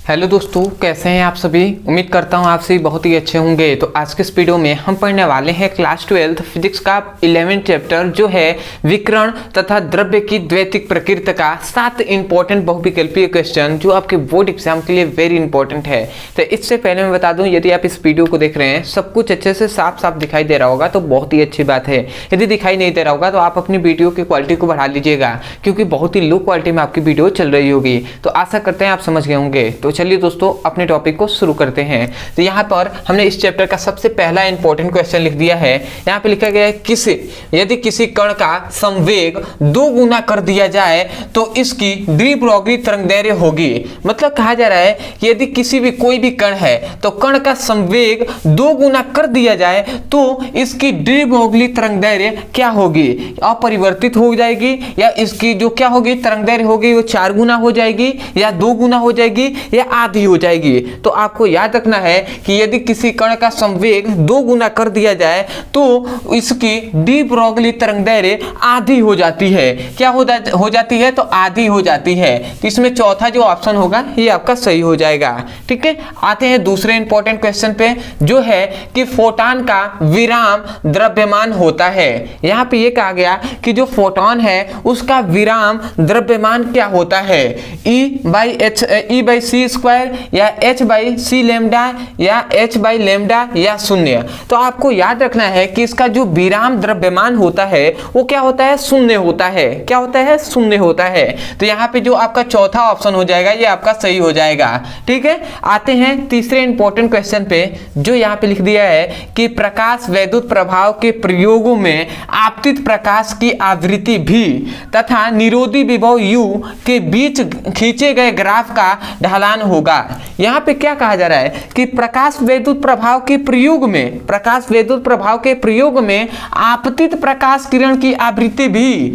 Hello दोस्तों, कैसे हैं आप सभी। उम्मीद करता हूं आप सभी बहुत ही अच्छे होंगे। तो आज के इस वीडियो में हम पढ़ने वाले हैं क्लास 12 फिजिक्स का 11 चैप्टर जो है विकिरण तथा द्रव्य की द्वैतिक प्रकृति का 7 इंपॉर्टेंट बहुविकल्पीय क्वेश्चन जो आपके बोर्ड एग्जाम के लिए वेरी इंपॉर्टेंट है। तो इससे पहले मैं बता दूं, यदि आप इस वीडियो को देख रहे हैं सब कुछ अच्छे से साफ साफ दिखाई दे रहा होगा तो बहुत ही अच्छी बात है। यदि दिखाई नहीं दे रहा होगा तो आप अपनी वीडियो की क्वालिटी को बढ़ा लीजिएगा, क्योंकि बहुत ही लो क्वालिटी में आपकी वीडियो चल रही होगी। तो आशा करते हैं आप समझ गए होंगे। तो चलिए दोस्तों अपने टॉपिक को शुरू करते हैं। तो यहाँ पर हमने इस चैप्टर का सबसे पहला इंपॉर्टेंट क्वेश्चन लिख दिया है। यहाँ पे लिखा गया है यदि किसी कण का संवेग 2 गुना कर दिया जाए तो इसकी द्विप्रोगी तरंगदैर्घ्य होगी। मतलब कहा जा रहा है कि यदि किसी भी कोई भी कण है तो कण का संवेग 2 गुना कर दिया जाए तो इसकी द्विप्रोगी तरंगदैर्घ्य क्या होगी, अपरिवर्तित हो जाएगी या इसकी जो क्या होगी तरंगदैर्घ्य होगी वो 4 गुना हो जाएगी या 2 गुना हो जाएगी या आधी हो जाएगी। तो आपको याद रखना है कि यदि किसी कण का संवेग 2 गुना कर दिया जाए तो इसकी द्विप्रोगी तरंगदैर्घ्य आधी हो जाती है। क्या हो जाती है? तो आधी हो जाती है। तो इसमें चौथा जो ऑप्शन होगा ये आपका सही हो जाएगा। ठीक है, आते हैं दूसरे इंपॉर्टेंट क्वेश्चन पे जो है कि फोटॉन का विराम द्रव्यमान होता है। यहाँ पे ये कहा गया कि जो फोटॉन है उसका विराम द्रव्यमान क्या होता है, E/c स्क्वायर या h/c लैम्डा या h/लैम्डा या शून्य। तो आपको याद रखना है कि इसका जो विराम द्रव्यमान होता है वो क्या होता है, शून्य होता है। क्या होता है? शून्य होता है। तो यहाँ पे जो आपका चौथा ऑप्शन हो जाएगा ये आपका सही हो जाएगा। ठीक है, आते हैं तीसरे इंपॉर्टेंट क्वेश्चन पे जो यहाँ पे लिख दिया है कि प्रकाश वैद्युत प्रभाव के प्रयोगों में आपतित प्रकाश की आवृत्ति भी तथा निरोधी विभव u के बीच खींचे गए ग्राफ का ढलान होगा। यहाँ पे क्या कहा जा रहा है कि प्रकाश वैद्युत प्रभाव के प्रयोग में आपतित प्रकाश किरण की आवृत्ति भी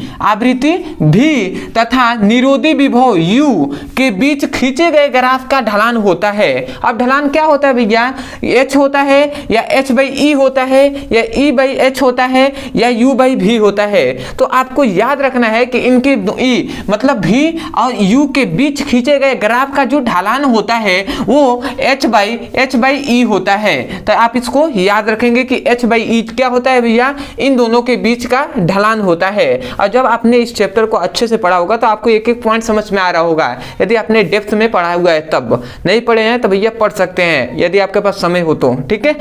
तथा निरोधी विभव u के बीच खींचे गए ग्राफ का ढलान होता है। अब ढलान क्या होता है भैया, h होता है या h/e होता है या E/h होता है या U/v होता है। तो आपको याद रखना है कि इनके e मतलब v और u के बीच खींचे गए ग्राफ का जो ढलान होता है वो h/e होता है। तो आप इसको याद रखेंगे कि h/e क्या होता है भैया, इन दोनों के बीच का ढलान होता है। और जब आपने इस चैप्टर को अच्छे से पढ़ा होगा तो आपको एक एक पॉइंट समझ में आ रहा होगा। यदि आपने डेप्थ में पढ़ा हुआ है तब, नहीं पढ़े हैं तो भैया पढ़ सकते हैं यदि आपके पास समय हो तो। ठीक है,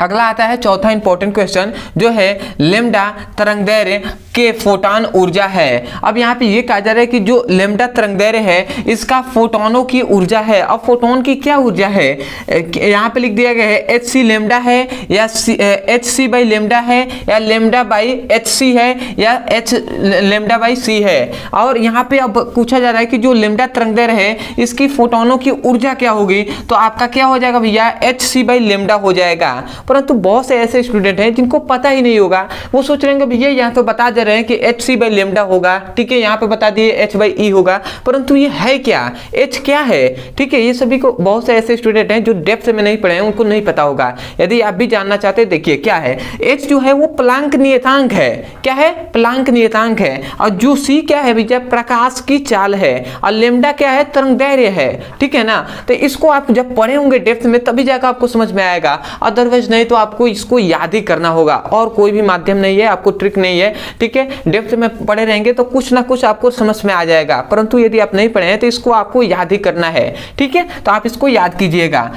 अगला आता है चौथा इंपॉर्टेंट क्वेश्चन जो है लैम्डा तरंगदैर्घ्य के फोटॉन ऊर्जा है। अब यहाँ पे ये कहा जा रहा है कि जो लैम्डा तरंगदैर्घ्य है इसका फोटोनों की ऊर्जा है। अब फोटोन की क्या ऊर्जा है, यहाँ पे लिख दिया गया है hc लैम्डा है या hc/लैम्डा है या लैम्डा/hc है या h लैम्डा/c है। और यहाँ पे अब पूछा जा रहा है कि जो लैम्डा तरंगदैर्घ्य है इसकी फोटोनों की ऊर्जा क्या होगी। तो आपका क्या हो जाएगा भैया, hc/लैम्डा हो जाएगा। परंतु बहुत से ऐसे स्टूडेंट हैं जिनको पता ही नहीं होगा, वो सोच रहे हैं भैया यहाँ तो बता दे रहे हैं कि hc/लैम्डा होगा। ठीक है, यहाँ पे बता दिए h/e होगा, परंतु ये है क्या, h क्या है। ठीक है, ये सभी को बहुत से ऐसे स्टूडेंट हैं जो डेप्थ में नहीं पढ़े हैं, उनको नहीं पता होगा। यदि आप भी जानना चाहते हैं देखिए क्या है, h जो है वो प्लांक नियतांक है। क्या है? प्लांक नियतांक है। और जो c क्या है भैया, प्रकाश की चाल है। और लैम्डा क्या है, तरंगदैर्घ्य है। ठीक है ना, तो इसको आप जब पढ़े होंगे डेप्थ में तभी जाकर आपको समझ में आएगा, अदरवाइज नहीं तो आपको इसको याद ही करना होगा और कोई भी माध्यम नहीं है, आपको ट्रिक नहीं है। ठीक है, डेप्थ में पढ़े रहेंगे तो कुछ ना कुछ आपको समझ में आ जाएगा, परंतु यदि आप नहीं पढ़े हैं तो इसको आपको याद ही करना है। ठीक है, तो आप इसको याद कीजिएगा।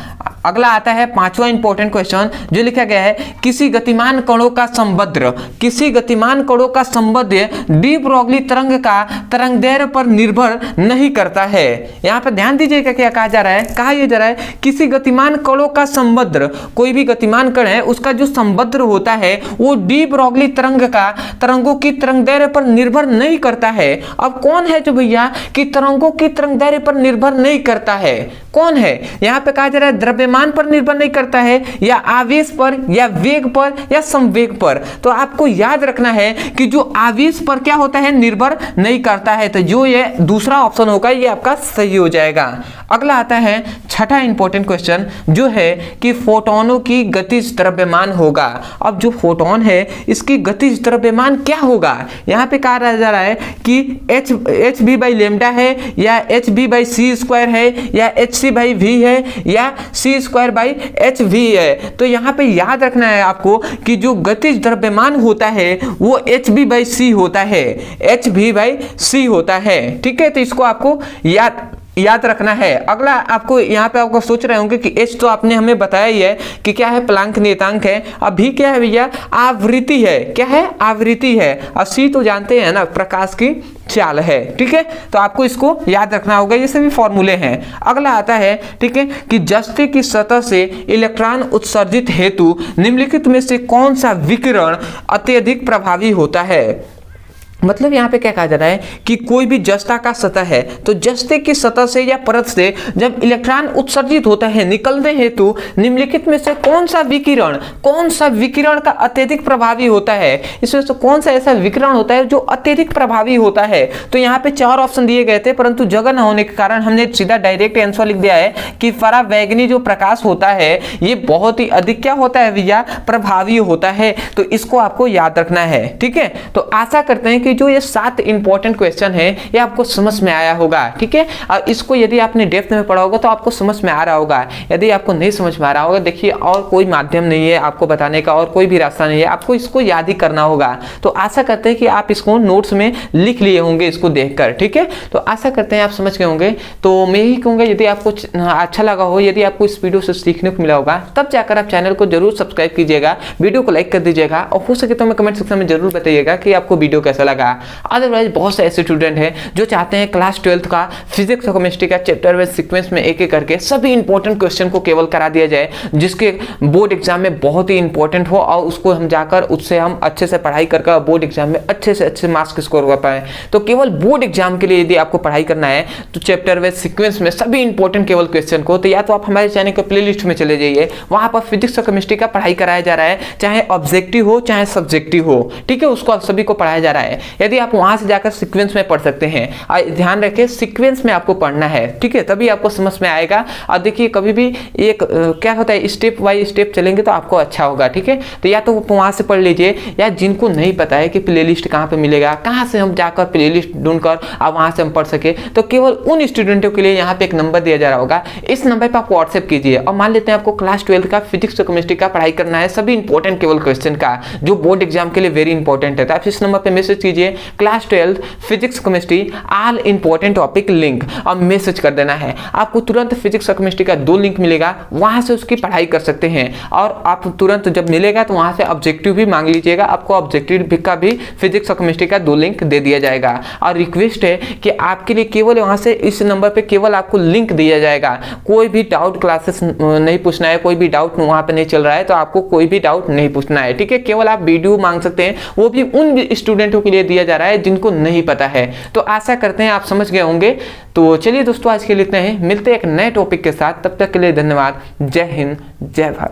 अगला आता है पांचवा इंपॉर्टेंट क्वेश्चन जो लिखा गया है किसी गतिमान कणों का संबंध द्विप्रोगी तरंग का तरंगदैर्घ्य पर निर्भर नहीं करता है। यहाँ पर ध्यान दीजिएगा क्या कहा जा रहा है, कहा यह जा रहा है किसी गतिमान कणों का संबंध, कोई भी गतिमान कण है उसका जो संबंध होता है वो द्विप्रोगी तरंगों की तरंगदैर्घ्य पर निर्भर नहीं करता है। अब कौन है जो भैया कि तरंगों की तरंगदैर्घ्य पर निर्भर नहीं करता है, कौन है? यहाँ पे कहा जा रहा है द्रव्यमान पर निर्भर नहीं करता है या आवेश पर या वेग पर या संवेग पर। तो आपको याद रखना है कि जो आवेश पर क्या होता है, निर्भर नहीं करता है। तो जो ये दूसरा ऑप्शन होगा ये आपका सही हो जाएगा। अगला आता है छठा इंपॉर्टेंट क्वेश्चन जो है कि फोटोनों की गतिज द्रव्यमान होगा। अब जो फोटोन है इसकी गतिज द्रव्यमान क्या होगा, यहाँ पे कहा जा रहा है कि एच बी बाई लेमडा है या H B by C square है या एच सी बाई वी है या C square by H V है। तो यहाँ पे याद रखना है आपको कि जो गतिज द्रव्यमान होता है वो एच बी बाई सी होता है, एच बी बाई सी होता है। ठीक है, तो इसको आपको याद रखना है। अगला आपको यहाँ पे आपको सोच रहे होंगे कि एच तो आपने हमें बताया ही है कि क्या है, प्लांक नियतांक है। अब भी क्या है भैया, आवृत्ति है। क्या है, आवृत्ति है। और सी तो जानते हैं ना, प्रकाश की चाल है। ठीक है, तो आपको इसको याद रखना होगा, ये सभी फॉर्मूले हैं। अगला आता है, ठीक है, कि जस्ते की सतह से इलेक्ट्रॉन उत्सर्जित हेतु निम्नलिखित में से कौन सा विकिरण अत्यधिक प्रभावी होता है। मतलब यहाँ पे क्या कहा जा रहा है कि कोई भी जस्ता का सतह है, तो जस्ते की सतह से या परत से जब इलेक्ट्रॉन उत्सर्जित होता है निकलने हेतु निम्नलिखित में से कौन सा विकिरण का अत्यधिक प्रभावी होता है, इसमें से कौन सा ऐसा विकिरण होता है जो अत्यधिक प्रभावी होता है। तो यहाँ पे 4 ऑप्शन दिए गए थे, परंतु जगह न होने के कारण हमने सीधा डायरेक्ट आंसर लिख दिया है कि परावैंगनी जो प्रकाश होता है ये बहुत ही अधिक क्या होता है भैया, प्रभावी होता है। तो इसको आपको याद रखना है। ठीक है, तो आशा करते हैं कि जो ये 7 इंपॉर्टेंट क्वेश्चन है ये आपको समझ में आया होगा। ठीक है, और इसको यदि आपने डेप्थ में पढ़ा होगा तो आपको समझ में आ रहा होगा। यदि आपको नहीं समझ में आ रहा होगा, देखिए और कोई माध्यम नहीं है आपको बताने का, और कोई भी रास्ता नहीं है, आपको इसको याद ही करना होगा। तो आशा करते हैं कि आप इसको नोट्स में लिख लिए होंगे इसको देखकर। ठीक है, तो आशा करते हैं आप समझ गए होंगे। तो मैं यही कहूँगा, यदि आपको अच्छा लगा हो, यदि आपको इस वीडियो से सीखने को मिला होगा, तब जाकर आप चैनल को जरूर सब्सक्राइब कीजिएगा, वीडियो को लाइक कर दीजिएगा, और हो सके तो हमें कमेंट सेक्शन में जरूर बताइएगा कि आपको वीडियो कैसा लगा। अदरवाइज बहुत से ऐसे स्टूडेंट हैं जो चाहते हैं क्लास 12th का फिजिक्स और केमिस्ट्री का चैप्टर वाइज सीक्वेंस में एक एक करके सभी इंपॉर्टेंट क्वेश्चन को केवल करा दिया जाए, जिसके बोर्ड एग्जाम में बहुत ही इंपॉर्टेंट हो, और उसको हम जाकर उससे हम अच्छे से पढ़ाई करके बोर्ड एग्जाम में अच्छे से अच्छे मार्क्स स्कोर कर पाए। तो केवल बोर्ड एग्जाम के लिए यदि आपको पढ़ाई करना है तो चैप्टर वाइज सीक्वेंस में सभी इंपॉर्टेंट केवल क्वेश्चन को, तो या तो आप हमारे चैनल के प्ले लिस्ट में चले जाइए, वहां पर फिजिक्स और केमिस्ट्री का पढ़ाई कराया जा रहा है, चाहे ऑब्जेक्टिव हो चाहे सब्जेक्टिव हो। ठीक है, उसको सभी को पढ़ाया जा रहा है। यदि आप वहां से जाकर सीक्वेंस में पढ़ सकते हैं, और ध्यान रखें सीक्वेंस में आपको पढ़ना है। ठीक है, तभी आपको समझ में आएगा। और देखिए कभी भी एक क्या होता है, स्टेप बाय स्टेप चलेंगे तो आपको अच्छा होगा। ठीक है, तो या तो वहां से पढ़ लीजिए, या जिनको नहीं पता है कि प्लेलिस्ट कहाँ पे मिलेगा, कहाँ से हम जाकर प्लेलिस्ट ढूंढकर और वहां से हम पढ़ सके, तो केवल उन स्टूडेंटों के लिए यहाँ पे एक नंबर दिया जा रहा होगा। इस नंबर पर आप व्हाट्सएप कीजिए, और मान लेते हैं आपको क्लास 12 का फिजिक्स और केमिस्ट्री का पढ़ाई करना है, सभी इंपॉर्टेंट केवल क्वेश्चन का, जो बोर्ड एग्जाम के लिए वेरी इंपॉर्टेंट है। तो आप इस नंबर पर मैसेज कीजिए, class 12 physics chemistry all important topic link, और मैसेज कर देना है। आपको तुरंत फिजिक्स और केमिस्ट्री का 2 लिंक मिलेगा, वहां से उसकी पढ़ाई कर सकते हैं। और आप तुरंत जब मिलेगा तो वहां से ऑब्जेक्टिव भी मांग लीजिएगा, आपको ऑब्जेक्टिव का भी फिजिक्स और केमिस्ट्री का 2 लिंक दे दिया जाएगा। और रिक्वेस्ट है कि आपके लिए केवल वहां से इस नंबर पे केवल आपको लिंक दिया जाएगा। कोई भी डाउट क्लासेस नहीं पूछना है, कोई भी डाउट वहां पे नहीं चल रहा है तो आपको कोई भी डाउट नहीं पूछना है। ठीक है, केवल आप वीडियो मांग सकते हैं, वो भी उन स्टूडेंटों के लिए दिया जा रहा है जिनको नहीं पता है। तो आशा करते हैं आप समझ गए होंगे। तो चलिए दोस्तों, आज के लिए इतना ही, मिलते हैं एक नए टॉपिक के साथ, तब तक के लिए धन्यवाद। जय हिंद, जय भारत।